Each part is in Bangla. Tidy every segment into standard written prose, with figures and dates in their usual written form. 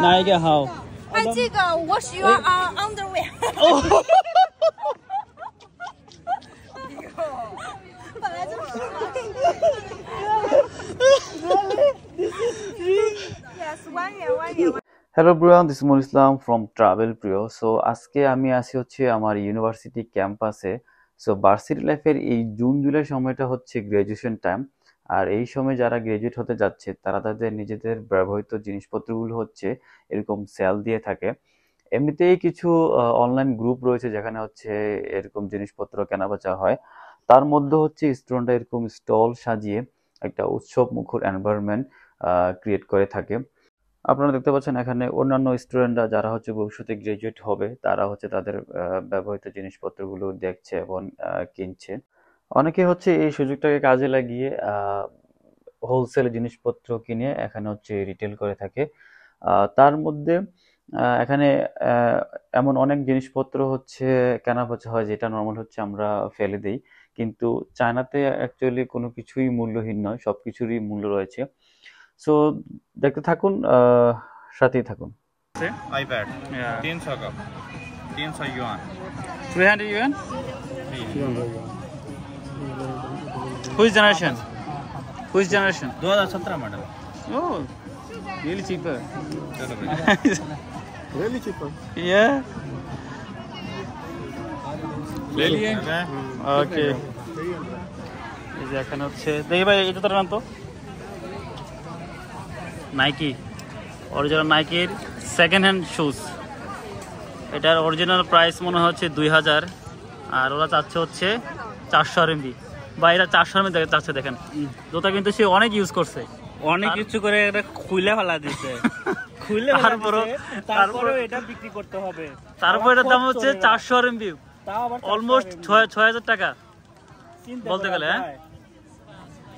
哪一个好？哎，这个我需要underwear。哦。本来就是。Yes, 1 元1 元。হ্যালো everyone, this is Monir Islam from travel Priyo. So আজকে আমি আসি হচ্ছে আমার ইউনিভার্সিটি ক্যাম্পাসে। সো ভার্সিটি লাইফের এই জুন জুলাই সময়টা হচ্ছে গ্র্যাজুয়েশন টাইম। আর এই সময় যারা গ্র্যাজুয়েট হতে যাচ্ছে তারা তাদের নিজেদের ব্যবহৃত জিনিসপত্রগুলো হচ্ছে এরকম সেল দিয়ে থাকে। এমনিতেই কিছু অনলাইন গ্রুপ রয়েছে যেখানে হচ্ছে এরকম জিনিসপত্র কেনাবেচা হয়। তার মধ্যে হচ্ছে স্টুডেন্টরা এরকম স্টল সাজিয়ে একটা উৎসব মুখর এনভায়রনমেন্ট ক্রিয়েট করে থাকে। আপনারা দেখতে পাচ্ছেন এখানে অন্যান্য স্টুডেন্টরা যারা হচ্ছে ভবিষ্যতে গ্রাজুয়েট হবে তারা হচ্ছে তাদের ব্যবহৃত জিনিসপত্রগুলো দেখছে এবং কিনছে। অনেকে হচ্ছে এই সুযোগটাকে কাজে লাগিয়ে হোলসেল জিনিসপত্র কিনে এখানে হচ্ছে রিটেল করে থাকে। তার মধ্যে এখানে এমন অনেক জিনিসপত্র হচ্ছে কেনাবেচা হয় যেটা নর্মাল হচ্ছে আমরা ফেলে দিই, কিন্তু চায়নাতে অ্যাকচুয়ালি কোনো কিছুই মূল্যহীন নয়, সব কিছুরই মূল্য রয়েছে। সো দেখতে থাকুন, সাথেই থাকুন। iPad 300 का 300 yuan 300 yuan? Which generation? 2017 model. Oh, really cheaper. चलो भाई। Really cheaper. Yeah. ले लिए? Okay. এই যে এখানে হচ্ছে দেখি ভাই এটা তোর নাম তো নাইকি, অরিজিনাল নাইকির সেকেন্ড হ্যান্ড শুজ। এটার অরিজিনাল প্রাইস মনে হচ্ছে 2000 আর ওরা চাচ্ছে হচ্ছে 400 RMB। বা এটা 400 RMB চাচ্ছে। দেখেন জুতা কিন্তু সে অনেক ইউজ করছে, অনেক কিছু করে এটা খুলে ফেলা দিছে। খুলে তারপরে এটা বিক্রি করতে হবে। তারপর এটার দাম হচ্ছে 400 RMB, অলমোস্ট 6000 টাকা বলতে গেলে। হ্যাঁ,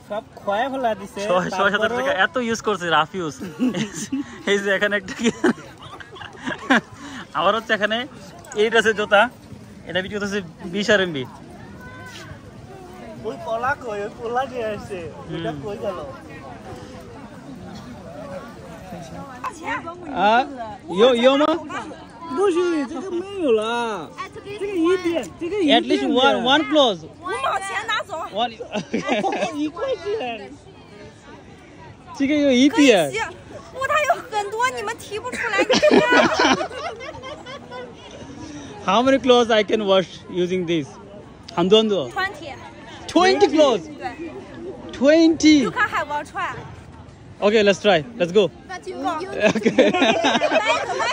সব খোয়া ফেলা দিছে। 6000 টাকা এত ইউজ করছে, রাফ ইউজ। এই যে এখানে একটা আবার হচ্ছে এখানে এইটা আছে জুতা, এটা বিক্রি করতেছে 20 RMB। ওই কলা কই, ওই কলা নিয়ে আসছে, এটা কই গেল?有吗？不是，这个没有了。这个一点，这个At least one close。5毛钱拿走。1块钱。这个有一点。哇，它有很多，你们提不出来。你看。How many clothes I can wash using this? 很多。20 clothes. 20. You can have 1串。Okay, let's try. Let's go. Okay. 掰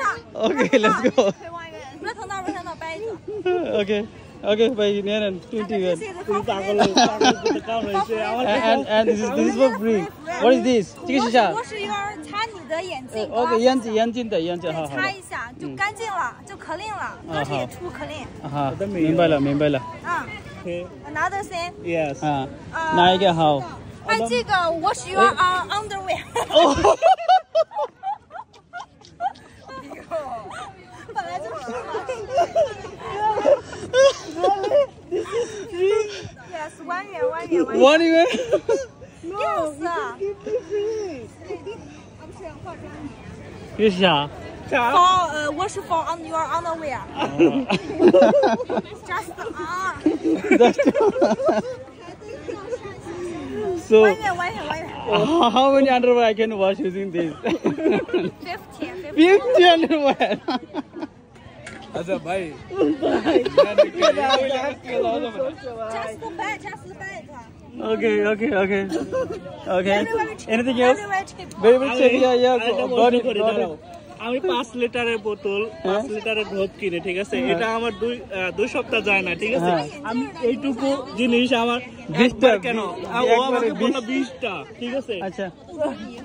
它。Okay, let's go. 不要疼到，掰一个。Okay. Okay, by 20 yuan. And this is for free. What is this? 这个是啥？我是要擦你的眼镜。Okay, 眼镜的，好。擦一下就干净了，就 clean 了，但是也出 clean。好，明白了。Another thing. Yes. 哪一个好？哎，这个我需要underwear。哦。本来就是。Yes, 1 元1 yuan? Yes. 这是啥？我是 for on your underwear. Just So 1 元。how many underwear I can wash using this? 50 underwear. अच्छा भाई। Just buy it. Okay. Anything else? Very cheap. Yeah. Got it. আমি 5 লিটারের বোতল, 5 লিটারের ঢোক কিনে, ঠিক আছে? এটা আমার 2 সপ্তাহ যায় না, ঠিক আছে? আমি এইটুকু জিনিস আমার 20টা কেন? ও আমাকে বলল 20টা, ঠিক আছে? আচ্ছা,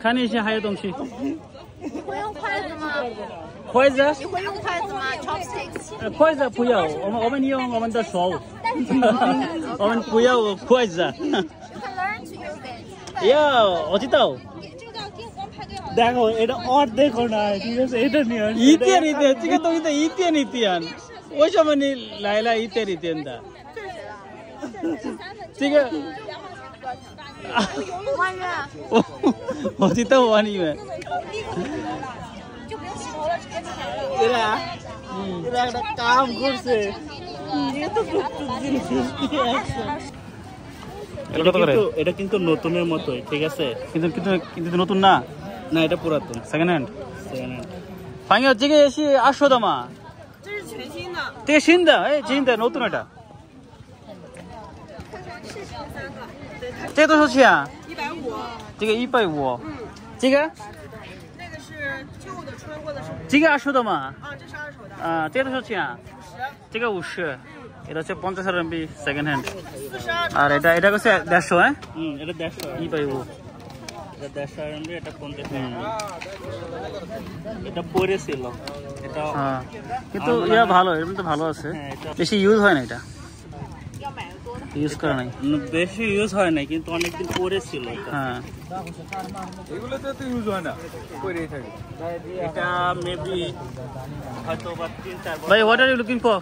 看一些还有东西。会用筷子吗？筷子？你会用筷子吗 ？Chopsticks。筷子不要，我们用我们的手。我们不要筷子。You can learn to use it. Yeah, 我知道。这个电光派对好了。দেখো এটা অর্ধেক না, ঠিক আছে? এটা নিয়ে আসো।一点，这个东西的一点。为什么你来了一点的？这个5万元，我记得我里面。立刻就没了，就不用洗头了，直接起来了。 এরা এরা একটা কাম করছে এটা কত করে? এটা কিন্তু নতুনের মতোই, ঠিক আছে? কিন্তু কিন্তু কিন্তু নতুন না, না এটা পুরাতন, সেকেন্ড হ্যান্ড. Second hand. 朋友，这个是20的吗？这是全新的，这个新的，哎，新的，너무 좋다. 这个多少钱啊？ 150。这个150。这个？ 那个是旧的，穿过的是。这个20的吗？啊，这是20手的。啊，这个多少钱啊？ 这个50。এটা হচ্ছে 50 RMB সেকেন্ড হ্যান্ড. 42。 আর এটা হচ্ছে 150 হ্যাঁ? এটা 150 250. এটা 150 RMB, এটা 50 এটা পরেছিল এটা. হ্যাঁ কিন্তু ইয়া ভালো, এর মধ্যে ভালো আছে, বেশি ইউজ হয় না, এটা ইউজ করা নাই, বেশি ইউজ হয় না কিন্তু অনেকদিন পরেছিল এটা. হ্যাঁ এগুলোতে তো ইউজ হয় না, পরেই থাকে. এটা মেবি হয়তো বা 3-4 বছর. ভাই, what are you looking for?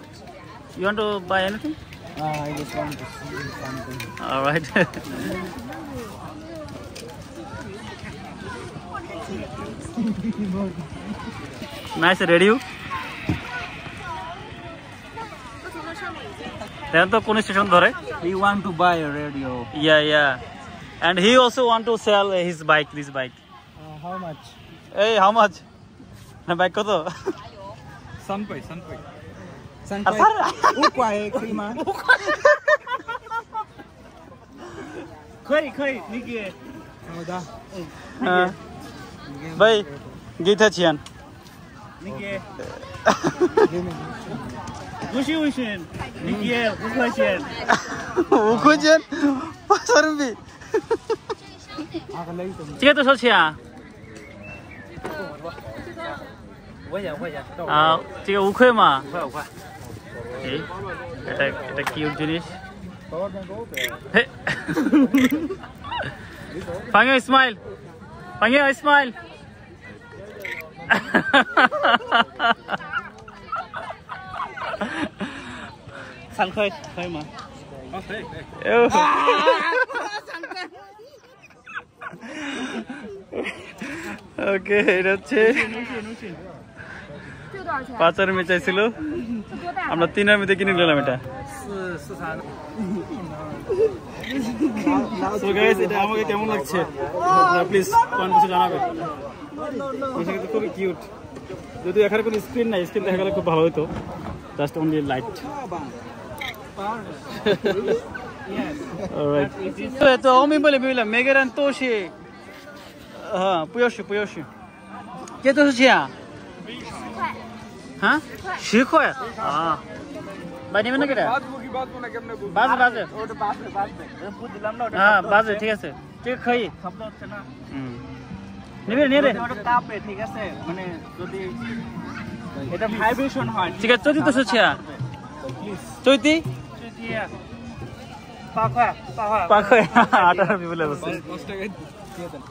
You want to buy anything? I just want to see something. All right. Nice radio. Then to কোন স্টেশন ধরে? We want to buy a radio. Yeah. And he also want to sell his bike, this bike. How much? Hey, how much? Na bike কত? Sanpai. Asar. Ukwai klima.可以 니게. Oda. ভাই গীতা ছিয়ান. 니게. 구시우신. 니게 구시우신. 우코지안. 사람비.这个多少钱啊？啊，这个5块嘛。5块。এই এটা কিউট জিনিস. Panggil Ismail. Panggil Ismail. 상쾌 마. ওকে, এটা হচ্ছে 5 RMB চাইছিল, আমরা 3 RMB কিনে নিলাম এটা. সো গাইস, এটা আমাকে কেমন লাগছে আপনারা প্লিজ কমেন্ট বক্সে জানাবেন. এটা কিন্তু খুবই কিউট. যদি এখানে কোনো স্ক্রিন নাই, স্ক্রিন দেখা গেলে খুব ভালো হতো. Just only light. অলরাইট. তো আমি বলে মেগারান তোশি. হ্যাঁ, পুয়োশি. কে তো হচ্ছে? হ্যাঁ, 10块啊. ভাই নেবেন না কেটা? বাজে. বুঝলাম না ওটা. হ্যাঁ, বাজে, ঠিক আছে. ঠিক খাই. শব্দ হচ্ছে না. নেবে. ওটা কাপে, ঠিক আছে? মানে যদি এটা ভাইব্রেশন হয়. ঠিক আছে, চৈতি তো হচ্ছে. চৈতি? পাখা. 8 RMB বলে বলছে. 5 টাকা দিয়ে দেন.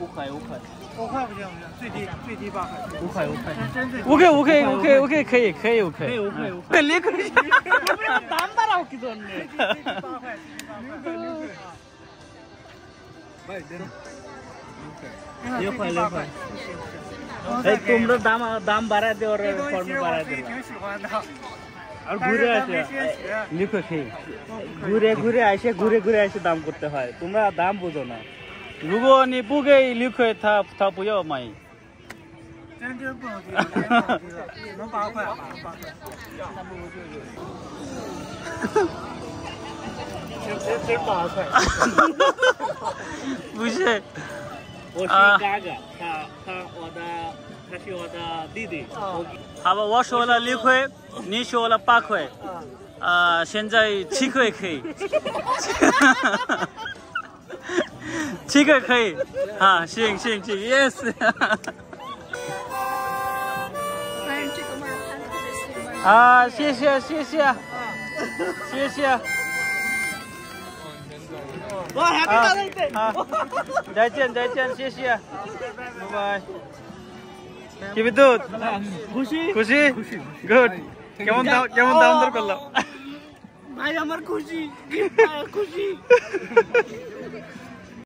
우카이.5块不行，最低8块。 우카이. OK，可以。离开。담바라 웃기도 않네. 6块. এই তোমরা দাম বাড়ায় দিও, ফর্ম বাড়ায় দিও. 挺喜欢的。 আর ঘুরে আসে, লিখো খেয়ে ঘুরে এসে দাম করতে হয়. তোমরা দাম বুঝো না. 如果你不给李逵，他不要买。真不能低了，能8块。真8块。不是，我是嘎嘎，他是我的弟弟。好吧，我说了6块，你说了8块，现在7块可以。7个可以啊，行 ，yes。但是这个味儿还是特别鲜味。啊，谢谢。哇，还没到那里。再见，谢谢，拜拜。Keep it good. খুশি? Good. কেমন দাম দর করলাম? ভাই আমার খুশি.